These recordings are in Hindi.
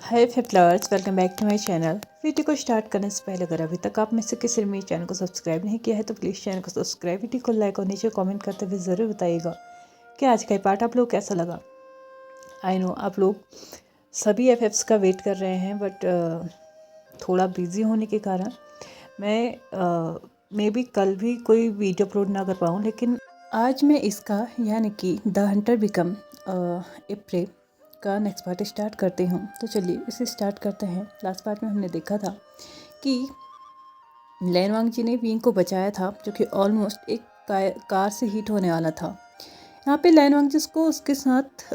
Hi flowers, welcome back to my channel. Video को स्टार्ट करने से पहले अगर अभी तक आप में से किसी ने मेरे चैनल को सब्सक्राइब नहीं किया है तो प्लीज़ चैनल को सब्सक्राइब, वीडियो को लाइक और नीचे कमेंट करते हुए ज़रूर बताइएगा कि आज का पार्ट आप लोग कैसा लगा। आई नो आप लोग सभी एफएफ्स का वेट कर रहे हैं, बट थोड़ा बिजी होने के कारण मैं मे बी कल भी कोई वीडियो अपलोड ना कर पाऊँ, लेकिन आज मैं इसका यानी कि the Hunter become a pray का नेक्स्ट पार्ट स्टार्ट करते हूँ। तो चलिए इसे स्टार्ट करते हैं। लास्ट पार्ट में हमने देखा था कि लैन वांगजी ने विंग को बचाया था, जो कि ऑलमोस्ट एक कार से हिट होने वाला था। यहाँ पे लैन वांगजी उसको उसके साथ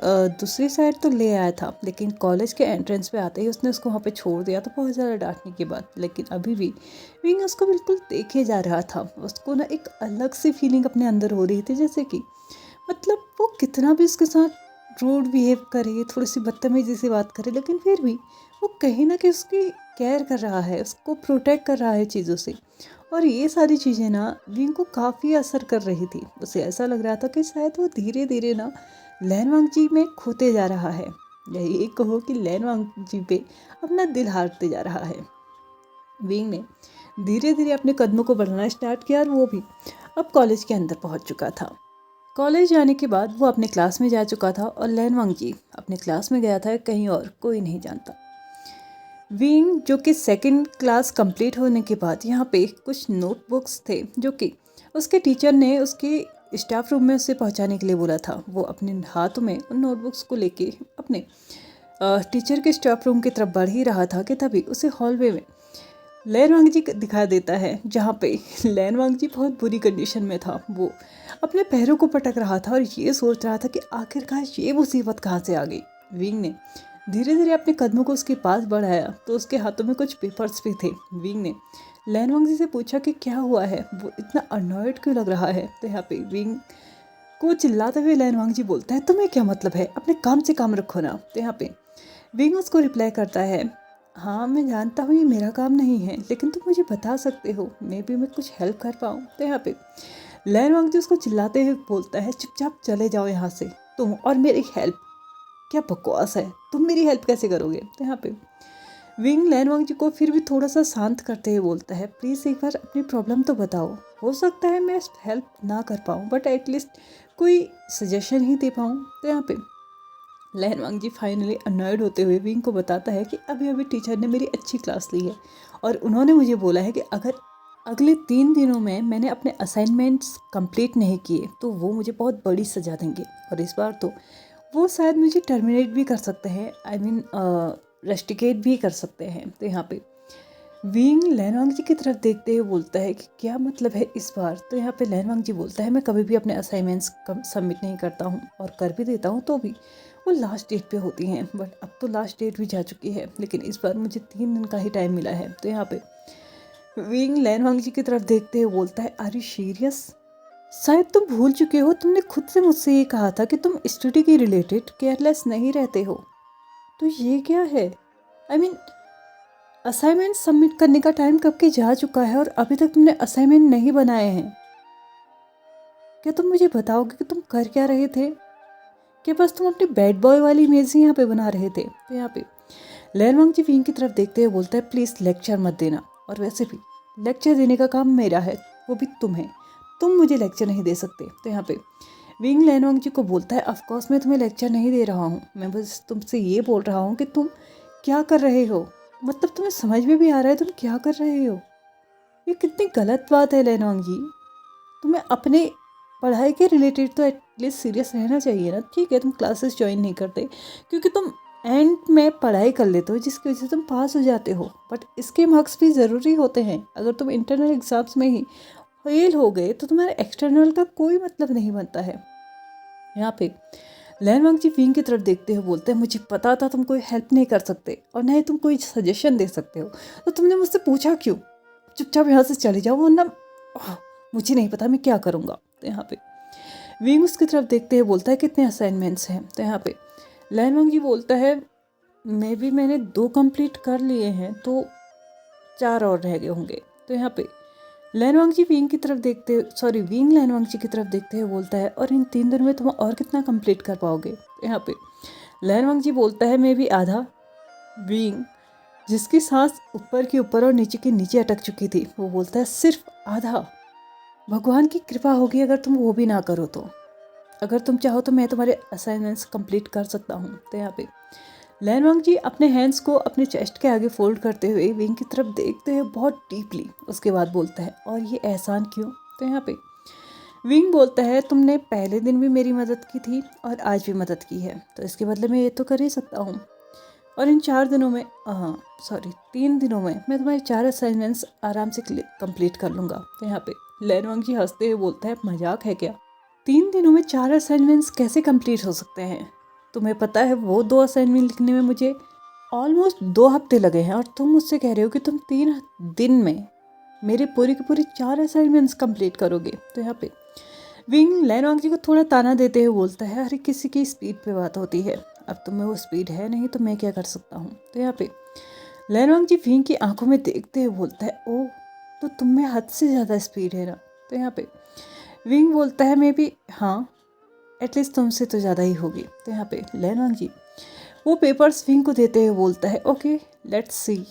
दूसरी साइड तो ले आया था, लेकिन कॉलेज के एंट्रेंस पे आते ही उसने उसको वहाँ पे छोड़ दिया, तो बहुत ज़्यादा डांटने के बाद। लेकिन अभी भी विंग उसको बिल्कुल देखे जा रहा था। उसको ना एक अलग सी फीलिंग अपने अंदर हो रही थी, जैसे कि मतलब वो कितना भी उसके साथ रूड बिहेव करे, थोड़ी सी बदतमीजी से बात करे, लेकिन फिर भी वो कहीं ना कहीं उसकी केयर कर रहा है, उसको प्रोटेक्ट कर रहा है चीज़ों से। और ये सारी चीज़ें ना विंग को काफ़ी असर कर रही थी। उसे ऐसा लग रहा था कि शायद वो धीरे धीरे ना लैन वांगजी में खोते जा रहा है, या ये कहो कि लैन वांगजी पे अपना दिल हारते जा रहा है। विंग ने धीरे धीरे अपने कदमों को बढ़ाना स्टार्ट किया और वो भी अब कॉलेज के अंदर पहुंच चुका था। कॉलेज जाने के बाद वो अपने क्लास में जा चुका था और लैन वांगजी अपने क्लास में गया था, कहीं और कोई नहीं जानता। विंग जो कि सेकंड क्लास कंप्लीट होने के बाद यहाँ पे कुछ नोटबुक्स थे जो कि उसके टीचर ने उसके स्टाफ रूम में उसे पहुँचाने के लिए बोला था। वो अपने हाथों में उन नोटबुक्स को लेके अपने टीचर के स्टाफ रूम की तरफ बढ़ ही रहा था कि तभी उसे हॉलवे में लैन वांगजी दिखा देता है, जहाँ पे लैन वांगजी बहुत बुरी कंडीशन में था। वो अपने पैरों को पटक रहा था और ये सोच रहा था कि आखिरकार ये मुसीबत कहाँ से आ गई। विंग ने धीरे धीरे अपने कदमों को उसके पास बढ़ाया तो उसके हाथों में कुछ पेपर्स भी थे। विंग ने लैन वांगजी से पूछा कि क्या हुआ है, वो इतना अनॉयड क्यों लग रहा है। तो यहाँ पे विंग को चिल्लाते हुए लैन वांगजी बोलता है, तुम्हें क्या मतलब है, अपने काम से काम रखो ना। तो यहाँ पे विंग उसको रिप्लाई करता है, हाँ मैं जानता हूँ ये मेरा काम नहीं है, लेकिन तुम मुझे बता सकते हो, मे बी मैं कुछ हेल्प कर पाऊँ। तो यहाँ पे लैन वांगजी उसको चिल्लाते हुए बोलता है, चुपचाप चले जाओ यहाँ से, तुम और मेरी हेल्प, क्या बकवास है, तुम मेरी हेल्प कैसे करोगे। तो यहाँ पे विंग लैन वांगजी को फिर भी थोड़ा सा शांत करते हुए बोलता है, प्लीज़ एक बार अपनी प्रॉब्लम तो बताओ, हो सकता है मैं हेल्प ना कर पाऊँ, बट एटलीस्ट कोई सजेशन ही दे पाऊँ। तो यहाँ पे लैन वांगजी फाइनली अनॉयड होते हुए विंग को बताता है कि अभी अभी टीचर ने मेरी अच्छी क्लास ली है और उन्होंने मुझे बोला है कि अगर अगले 3 दिनों में मैंने अपने असाइनमेंट्स कंप्लीट नहीं किए तो वो मुझे बहुत बड़ी सज़ा देंगे, और इस बार तो वो शायद मुझे टर्मिनेट भी कर सकते हैं, आई मीन रस्टिकेट भी कर सकते हैं। तो यहाँ पे विंग लैन वांगजी की तरफ देखते हुए बोलता है कि क्या मतलब है इस बार। तो यहाँ पे लैन वांगजी बोलता है, मैं कभी भी अपने असाइनमेंट्स सबमिट नहीं करता हूँ, और कर भी देता हूँ तो भी वो लास्ट डेट पे होती हैं, बट अब तो लास्ट डेट भी जा चुकी है, लेकिन इस बार मुझे 3 दिन का ही टाइम मिला है। तो यहाँ पे विंग लैन वांगजी की तरफ देखते हुए बोलता है, आर यू सीरियस, शायद तुम भूल चुके हो, तुमने खुद से मुझसे ये कहा था कि तुम स्टडी के रिलेटेड केयरलेस नहीं रहते हो। तो ये क्या है, आई मीन असाइनमेंट सबमिट करने का टाइम कब के जा चुका है और अभी तक तुमने असाइनमेंट नहीं बनाए हैं। क्या तुम मुझे बताओगे कि तुम कर क्या रहे थे, कि बस तुम अपनी बैड बॉय वाली इमेज ही यहाँ पे बना रहे थे। तो यहाँ पे लैन वांगजी विंग की तरफ देखते हुए बोलता है, प्लीज़ लेक्चर मत देना, और वैसे भी लेक्चर देने का काम मेरा है, वो भी तुम्हें, तुम मुझे लेक्चर नहीं दे सकते। तो यहाँ पे विंग लैन वांगजी को बोलता है, ऑफकोर्स मैं तुम्हें लेक्चर नहीं दे रहा हूँ, मैं बस तुमसे ये बोल रहा हूँ कि तुम क्या कर रहे हो, मतलब तुम्हें समझ में भी आ रहा है तुम क्या कर रहे हो। ये कितनी गलत बात है लैन वांगजी, तुम्हें अपने पढ़ाई के रिलेटेड तो एटलीस्ट सीरियस रहना चाहिए ना। ठीक है तुम क्लासेस ज्वाइन नहीं करते क्योंकि तुम एंड में पढ़ाई कर लेते हो जिसकी वजह से तुम पास हो जाते हो, बट इसके मार्क्स भी ज़रूरी होते हैं। अगर तुम इंटरनल एग्ज़ाम्स में ही फेल हो गए तो तुम्हारे एक्सटर्नल का कोई मतलब नहीं बनता है। यहाँ पे लैन वांगजी विंग की तरफ देखते हुए बोलते हैं, मुझे पता था तुम कोई हेल्प नहीं कर सकते और न ही तुम कोई सजेशन दे सकते हो, तो तुमने मुझसे पूछा क्यों, चुपचाप यहाँ से चले जाओ, वरना मुझे नहीं पता मैं क्या करूँगा। तो यहाँ पे विंग उसकी तरफ देखते हुए बोलता है, कितने असाइनमेंट्स हैं। तो यहाँ पे लैन वांगजी बोलता है, मे बी मैंने 2 कंप्लीट कर लिए हैं, तो 4 और रह गए होंगे। तो यहाँ पे लैन वांगजी विंग की तरफ विंग लैन वांगजी की तरफ देखते हुए बोलता है, और इन 3 दिनों में तुम और कितना कंप्लीट कर पाओगे। तो यहाँ पे लैन वांगजी बोलता है, मे बी आधा। विंग, जिसकी सांस ऊपर की ऊपर और नीचे की नीचे अटक चुकी थी, वो बोलता है सिर्फ आधा। भगवान की कृपा होगी अगर तुम वो भी ना करो तो। अगर तुम चाहो तो मैं तुम्हारे असाइनमेंट्स कंप्लीट कर सकता हूँ। तो यहाँ पे लैनवांग जी अपने हैंड्स को अपने चेस्ट के आगे फोल्ड करते हुए विंग की तरफ देखते हुए बहुत डीपली उसके बाद बोलता है, और ये एहसान क्यों? तो यहाँ पे विंग बोलता है, तुमने पहले दिन भी मेरी मदद की थी और आज भी मदद की है, तो इसके बदले में ये तो कर ही सकता हूँ। और इन 4 दिनों में, हाँ सॉरी 3 दिनों में मैं तुम्हारे 4 असाइनमेंट्स आराम से कंप्लीट कर लूँगा। तो यहाँ पे लैनवांग जी हंसते हुए बोलता है, मजाक है क्या? 3 दिनों में 4 असाइनमेंट्स कैसे कंप्लीट हो सकते हैं? तुम्हें पता है वो 2 असाइनमेंट लिखने में मुझे ऑलमोस्ट 2 हफ्ते लगे हैं, और तुम मुझसे कह रहे हो कि तुम 3 दिन में मेरे पूरी की पूरी 4 असाइनमेंट्स कंप्लीट करोगे। तो यहाँ पे विंग लैनवांग जी को थोड़ा ताना देते हुए बोलता है, हर किसी की स्पीड पे बात होती है, अब तुम्हें वो स्पीड है नहीं तो मैं क्या कर सकता हूँ। तो यहाँ पे लैनवांग जी विंग की आंखों में देखते हुए बोलता है, ओ तो तुम में हद से ज़्यादा स्पीड है ना? तो यहाँ पे विंग बोलता है, मैं भी हाँ एटलीस्ट तुमसे तो ज़्यादा ही होगी। तो यहाँ पे लैनवांग जी वो पेपर्स विंग को देते हुए बोलता है, ओके लेट्स सी,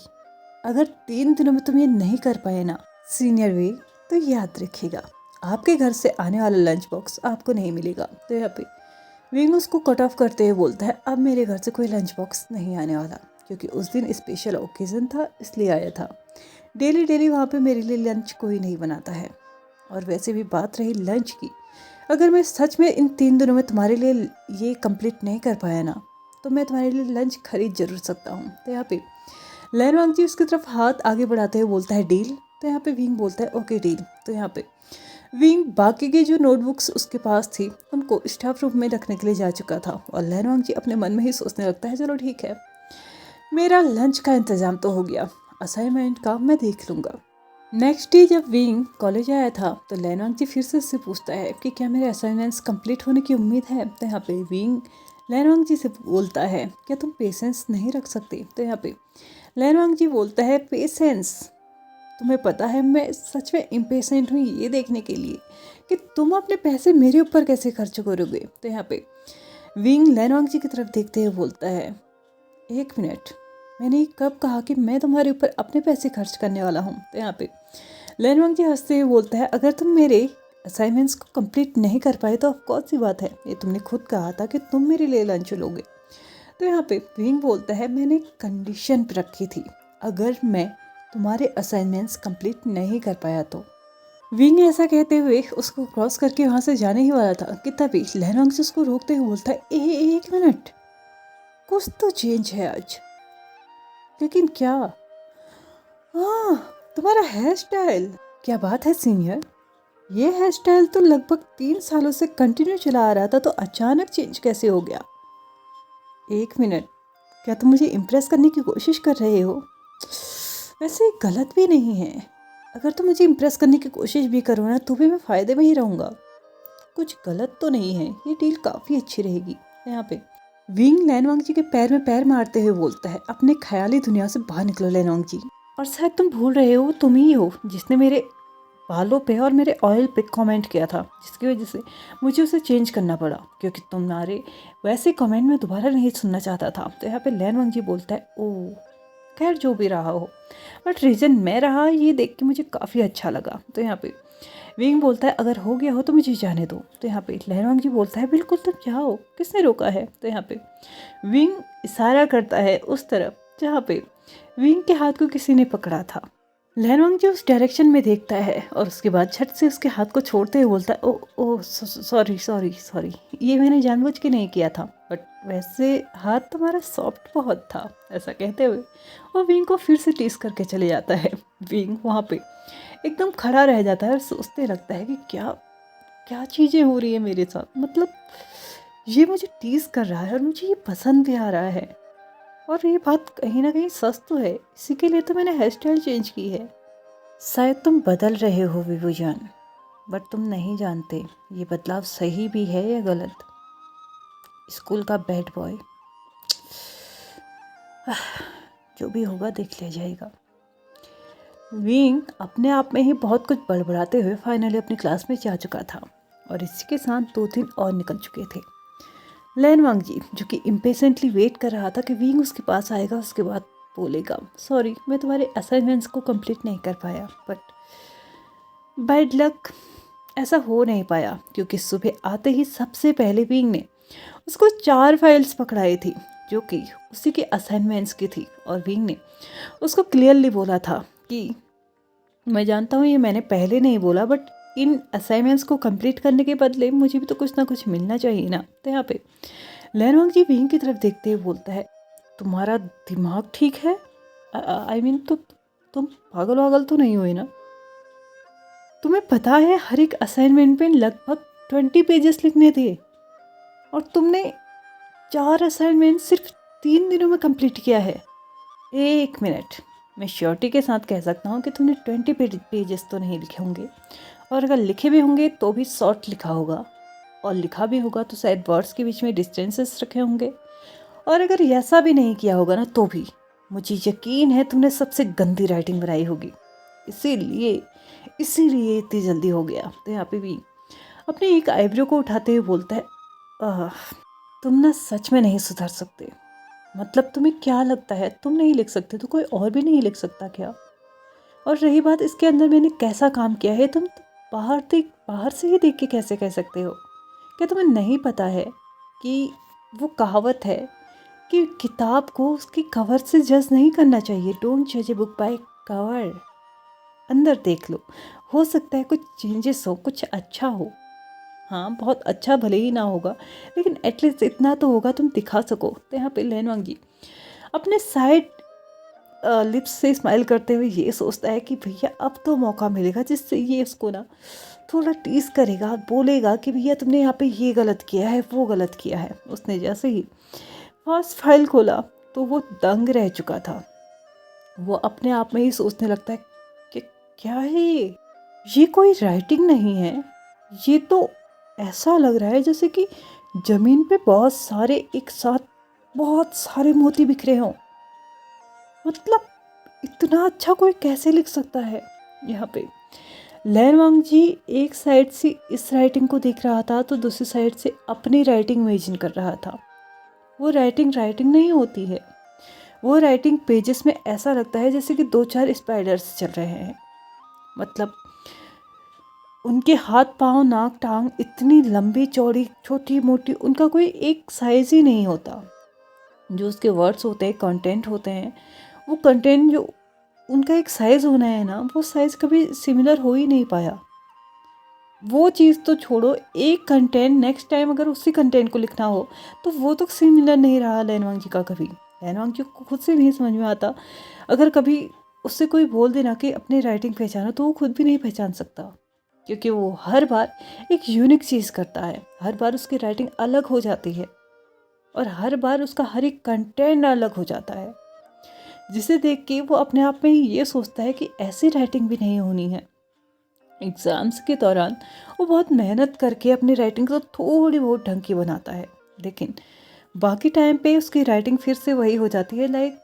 अगर 3 दिनों में तुम ये नहीं कर पाए ना सीनियर विंग, तो याद रखिएगा आपके घर से आने वाला लंच बॉक्स आपको नहीं मिलेगा। तो यहाँ पे विंग उसको कट ऑफ करते हुए बोलता है, अब मेरे घर से कोई लंच बॉक्स नहीं आने वाला, क्योंकि उस दिन स्पेशल ओकेज़न था इसलिए आया था। डेली डेली वहाँ पे मेरे लिए लंच कोई नहीं बनाता है। और वैसे भी बात रही लंच की, अगर मैं सच में इन 3 दिनों में तुम्हारे लिए ये कंप्लीट नहीं कर पाया ना, तो मैं तुम्हारे लिए लंच खरीद जरूर सकता हूँ। तो यहाँ पे लैनवांग जी उसकी तरफ हाथ आगे बढ़ाते हुए बोलता है, डील? तो यहाँ पे विंग बोलता है, ओके डील। तो यहाँ पे विंग बाकी की जो नोटबुक्स उसके पास थी उनको स्टाफ रूम में रखने के लिए जा चुका था, और लैनवांग जी अपने मन में ही सोचने लगता है, चलो ठीक है, मेरा लंच का इंतज़ाम तो हो गया, असाइनमेंट का मैं देख लूँगा। नेक्स्ट डे जब विंग कॉलेज आया था तो लैनवांग जी फिर से उससे पूछता है कि क्या मेरे असाइनमेंट्स कंप्लीट होने की उम्मीद है। तो यहाँ पे विंग लैनवांग जी से बोलता है, क्या तुम पेशेंस नहीं रख सकते? तो यहाँ पे लैनवांग जी बोलता है, पेशेंस? तुम्हें पता है मैं सच में इम्पेशेंट हूँ ये देखने के लिए कि तुम अपने पैसे मेरे ऊपर कैसे खर्च करोगे। तो यहाँ पे विंग लैनवांग जी की तरफ देखते हुए बोलता है, 1 मिनट, मैंने कब कहा कि मैं तुम्हारे ऊपर अपने पैसे खर्च करने वाला हूँ? तो यहाँ पे लैनवांग जी हंसते हुए बोलता है, अगर तुम मेरे असाइनमेंट्स को कंप्लीट नहीं कर पाए तो अब कौन सी बात है, ये तुमने खुद कहा था कि तुम मेरे लिए लंच लोगे। तो यहाँ पे विंग बोलता है, मैंने कंडीशन रखी थी, अगर मैं तुम्हारे असाइनमेंट्स कंप्लीट नहीं कर पाया तो। विंग ऐसा कहते हुए उसको क्रॉस करके वहाँ से जाने ही वाला था कि तभी लैनवांग से उसको रोकते हुए बोलता है, 1 मिनट, कुछ तो चेंज है आज। लेकिन क्या? हाँ, तुम्हारा हेयर स्टाइल। क्या बात है सीनियर, ये हेयर स्टाइल तो लगभग 3 सालों से कंटिन्यू चला आ रहा था, तो अचानक चेंज कैसे हो गया? 1 मिनट, क्या तुम मुझे इम्प्रेस करने की कोशिश कर रहे हो? वैसे गलत भी नहीं है, अगर तुम मुझे इम्प्रेस करने की कोशिश भी करो ना तो भी मैं फ़ायदे में ही रहूँगा। कुछ गलत तो नहीं है, ये डील काफ़ी अच्छी रहेगी। यहाँ पे विंग लैनवांग जी के पैर में पैर मारते हुए बोलता है, अपने ख्याली दुनिया से बाहर निकलो लैनवांग जी, और शायद तुम भूल रहे हो तुम ही हो जिसने मेरे बालों पे और मेरे ऑयल पे कमेंट किया था, जिसकी वजह से मुझे उसे चेंज करना पड़ा, क्योंकि तुम्हारे वैसे कमेंट मैं दोबारा नहीं सुनना चाहता था। तो यहाँ पे लैनवांग जी बोलता है, ओह खैर जो भी रहा हो, बट रीज़न मैं रहा ये देख के मुझे काफ़ी अच्छा लगा। तो यहाँ पे विंग बोलता है, अगर हो गया हो तो मुझे जाने दो। तो यहाँ पे लैनवांग जी बोलता है, बिल्कुल तुम जाओ, किसने रोका है? तो यहाँ पे विंग इशारा करता है उस तरफ जहाँ पे विंग के हाथ को किसी ने पकड़ा था। लैनवांग जी उस डायरेक्शन में देखता है और उसके बाद झट से उसके हाथ को छोड़ते हुए बोलता है, ओ ओ सॉरी सॉरी सॉरी, ये मैंने जानबूझ के नहीं किया था, बट वैसे हाथ तुम्हारा सॉफ्ट बहुत था। ऐसा कहते हुए वो विंग को फिर से टीस करके चले जाता है। विंग वहाँ पे एकदम खड़ा रह जाता है और सोचते लगता है कि क्या क्या चीज़ें हो रही है मेरे साथ, मतलब ये मुझे टीस कर रहा है और मुझे ये पसंद भी आ रहा है, और ये बात कहीं ना कहीं सच तो है, इसी के लिए तो मैंने हेयर स्टाइल चेंज की है। शायद तुम बदल रहे हो विभूजान, बट तुम नहीं जानते ये बदलाव सही भी है या गलत। स्कूल का बैड बॉय, जो भी होगा देख लिया जाएगा। विंग अपने आप में ही बहुत कुछ बड़बड़ाते हुए फाइनली अपनी क्लास में जा चुका था, और इसी के साथ 2 दिन और निकल चुके थे। लैनवांग जी जो कि इम्पेशेंटली वेट कर रहा था कि विंग उसके पास आएगा, उसके बाद बोलेगा सॉरी मैं तुम्हारे असाइनमेंट्स को कंप्लीट नहीं कर पाया, बट बैड लक ऐसा हो नहीं पाया क्योंकि सुबह आते ही सबसे पहले विंग ने उसको 4 फाइल्स पकड़ाई थी जो कि उसी के असाइनमेंट्स की थी। और विंग ने उसको क्लियरली बोला था कि मैं जानता हूँ ये मैंने पहले नहीं बोला, बट इन असाइनमेंट्स को कंप्लीट करने के बदले मुझे भी तो कुछ ना कुछ मिलना चाहिए ना। तो यहाँ पे लैनवांग जी विंग की तरफ देखते हुए बोलता है तुम्हारा दिमाग ठीक है? आई मीन तो तुम पागल वागल तो नहीं हुए ना? तुम्हें पता है हर एक असाइनमेंट पे लगभग 20 पेजेस लिखने थे और तुमने 4 असाइनमेंट सिर्फ 3 दिनों में कंप्लीट किया है। 1 मिनट, मैं श्योरिटी के साथ कह सकता हूँ कि तुमने 20 पेजेस तो नहीं लिखे होंगे, और अगर लिखे भी होंगे तो भी शॉर्ट लिखा होगा, और लिखा भी होगा तो शायद वर्ड्स के बीच में डिस्टेंसेस रखे होंगे, और अगर ऐसा भी नहीं किया होगा ना तो भी मुझे यकीन है तुमने सबसे गंदी राइटिंग बनाई होगी, इसीलिए इतनी जल्दी हो गया। तो यहाँ पे भी अपने एक आईब्रो को उठाते हुए बोलता है तुम ना सच में नहीं सुधर सकते। मतलब तुम्हें क्या लगता है तुम नहीं लिख सकते तो कोई और भी नहीं लिख सकता क्या? और रही बात इसके अंदर मैंने कैसा काम किया है, तुम बाहर से ही देख के कैसे कह सकते हो? क्या तुम्हें नहीं पता है कि वो कहावत है कि किताब को उसकी कवर से जज नहीं करना चाहिए। डोंट जज ए बुक बाय कवर। अंदर देख लो, हो सकता है कुछ चेंजेस हो, कुछ अच्छा हो। हाँ बहुत अच्छा भले ही ना होगा, लेकिन एटलीस्ट इतना तो होगा तुम दिखा सको। तो यहाँ पे लैनवांग जी अपने साइड लिप्स से स्माइल करते हुए ये सोचता है कि भैया अब तो मौका मिलेगा जिससे ये उसको ना थोड़ा टीज करेगा, बोलेगा कि भैया तुमने यहाँ पे ये गलत किया है, वो गलत किया है। उसने जैसे ही फर्स्ट फाइल खोला तो वो दंग रह चुका था। वो अपने आप में ही सोचने लगता है कि क्या है ये कोई राइटिंग नहीं है, ये तो ऐसा लग रहा है जैसे कि जमीन पे बहुत सारे एक साथ बहुत सारे मोती बिखरे हों। मतलब इतना अच्छा कोई कैसे लिख सकता है? यहाँ पे लैनवांग जी एक साइड से इस राइटिंग को देख रहा था तो दूसरी साइड से अपनी राइटिंग इमेजिन कर रहा था। वो राइटिंग नहीं होती है, वो राइटिंग पेजेस में ऐसा लगता है जैसे कि 2-4 स्पाइडर्स चल रहे हैं। मतलब उनके हाथ पाँव नाक टांग इतनी लंबी चौड़ी छोटी मोटी, उनका कोई एक साइज ही नहीं होता। जो उसके वर्ड्स होते हैं, कंटेंट होते हैं, वो कंटेंट जो उनका एक साइज़ होना है ना, वो साइज़ कभी सिमिलर हो ही नहीं पाया। वो चीज़ तो छोड़ो, एक कंटेंट नेक्स्ट टाइम अगर उसी कंटेंट को लिखना हो तो वो तो सिमिलर नहीं रहा लैनवांग जी का कभी। लैनवांग जी को खुद से नहीं समझ में आता। अगर कभी उससे कोई बोल देना कि अपनी राइटिंग पहचानो तो वो खुद भी नहीं पहचान सकता, क्योंकि वो हर बार एक यूनिक चीज़ करता है। हर बार उसकी राइटिंग अलग हो जाती है और हर बार उसका हर एक कंटेंट अलग हो जाता है, जिसे देख के वो अपने आप में ही ये सोचता है कि ऐसी राइटिंग भी नहीं होनी है। एग्ज़ाम्स के दौरान वो बहुत मेहनत करके अपनी राइटिंग को थोड़ी बहुत ढंग की बनाता है, लेकिन बाकी टाइम पे उसकी राइटिंग फिर से वही हो जाती है, लाइक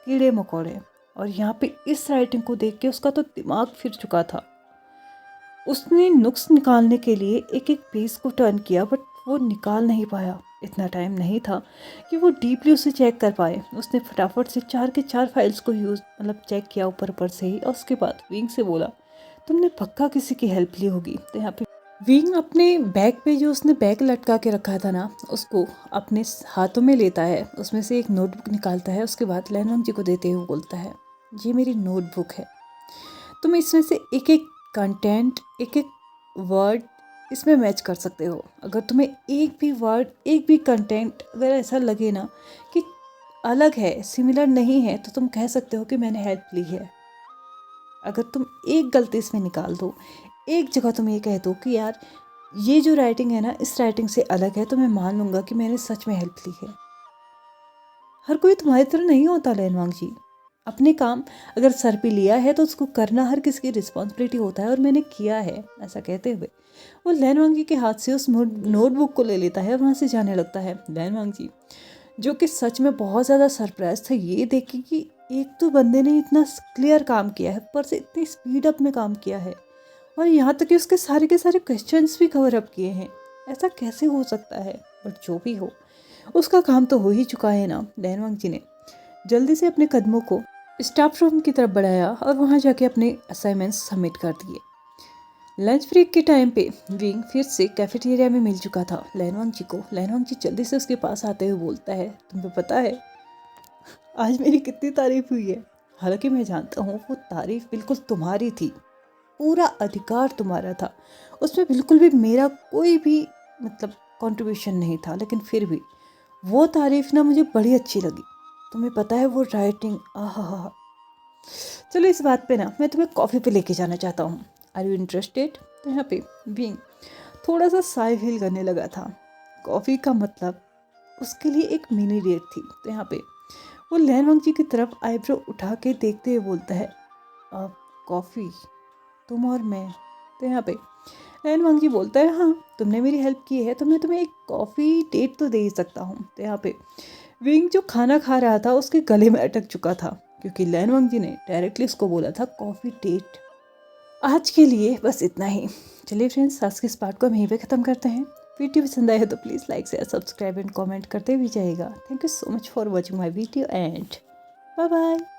कीड़े मकोड़े। और यहाँ पे इस राइटिंग को देख के उसका तो दिमाग फिर चुका था। उसने नुक्स निकालने के लिए एक एक पेज को टर्न किया, बट वो निकाल नहीं पाया। इतना टाइम नहीं था कि वो डीपली उसे चेक कर पाए। उसने फटाफट से 4 के 4 फाइल्स को चेक किया ऊपर से ही, और उसके बाद विंग से बोला तुमने पक्का किसी की हेल्प ली होगी। तो यहाँ पे विंग अपने बैग पे जो उसने बैग लटका के रखा था ना, उसको अपने हाथों में लेता है, उसमें से एक नोटबुक निकालता है, उसके बाद लैनवांग जी को देते हुए बोलता है ये मेरी नोटबुक है, तुम इसमें से एक एक कंटेंट एक एक वर्ड इसमें मैच कर सकते हो। अगर तुम्हें एक भी वर्ड एक भी कंटेंट अगर ऐसा लगे ना कि अलग है, सिमिलर नहीं है, तो तुम कह सकते हो कि मैंने हेल्प ली है। अगर तुम एक गलती इसमें निकाल दो, एक जगह तुम ये कह दो कि यार ये जो राइटिंग है ना इस राइटिंग से अलग है, तो मैं मान लूँगा कि मैंने सच में हेल्प ली है। हर कोई तुम्हारी तरह नहीं होता लैनवांग जी। अपने काम अगर सर पे लिया है तो उसको करना हर किसी की रिस्पॉन्सिबिलिटी होता है, और मैंने किया है। ऐसा कहते हुए वो लैनवांग जी के हाथ से उस नोटबुक को ले लेता है और वहाँ से जाने लगता है। लैनवांग जी जो कि सच में बहुत ज़्यादा सरप्राइज थे ये देख के कि एक तो बंदे ने इतना क्लियर काम किया है, ऊपर से इतनी स्पीड अप में काम किया है, और यहाँ तक कि उसके सारे के सारे क्वेश्चंस भी कवर अप किए हैं। ऐसा कैसे हो सकता है? बट जो भी हो, उसका काम तो हो ही चुका है ना। लैनवांग जी ने जल्दी से अपने कदमों को स्टाफ रूम की तरफ बढ़ाया और वहाँ जाके अपने असाइनमेंट्स सबमिट कर दिए। लंच ब्रेक के टाइम पे विंग फिर से कैफेटेरिया में मिल चुका था लैनवांग जी को। लैनवांग जी जल्दी से उसके पास आते हुए बोलता है, तुम्हें पता है आज मेरी कितनी तारीफ हुई है। हालांकि मैं जानता हूँ वो तारीफ बिल्कुल तुम्हारी थी, पूरा अधिकार तुम्हारा था, उसमें बिल्कुल भी मेरा कोई भी कंट्रीब्यूशन नहीं था, लेकिन फिर भी वो तारीफ ना मुझे बड़ी अच्छी लगी। तुम्हें पता है वो राइटिंग, आहा। चलो इस बात पे ना मैं तुम्हें कॉफ़ी पे लेके जाना चाहता हूँ, आर यू इंटरेस्टेड। तो यहाँ पे विंग थोड़ा सा साई फील करने लगा था। कॉफ़ी का मतलब उसके लिए एक मिनी डेट थी। तो यहाँ पे वो लैनवांग जी की तरफ आईब्रो उठा के देखते हुए बोलता है, अब कॉफ़ी तुम और मैं। तो यहाँ पे लैनवांग जी बोलता है, हाँ तुमने मेरी हेल्प की है तो मैं तुम्हें एक कॉफ़ी डेट तो दे ही सकता हूँ। तो यहाँ पे विंग जो खाना खा रहा था उसके गले में अटक चुका था, क्योंकि लैनवांग जी ने डायरेक्टली उसको बोला था कॉफ़ी डेट। आज के लिए बस इतना ही। चलिए फ्रेंड्स, आज के इस पार्ट को हम यहीं पे ख़त्म करते हैं। वीडियो पसंद आए तो please like share subscribe and comment करते भी जाइएगा। Thank you so much for watching my video and bye bye.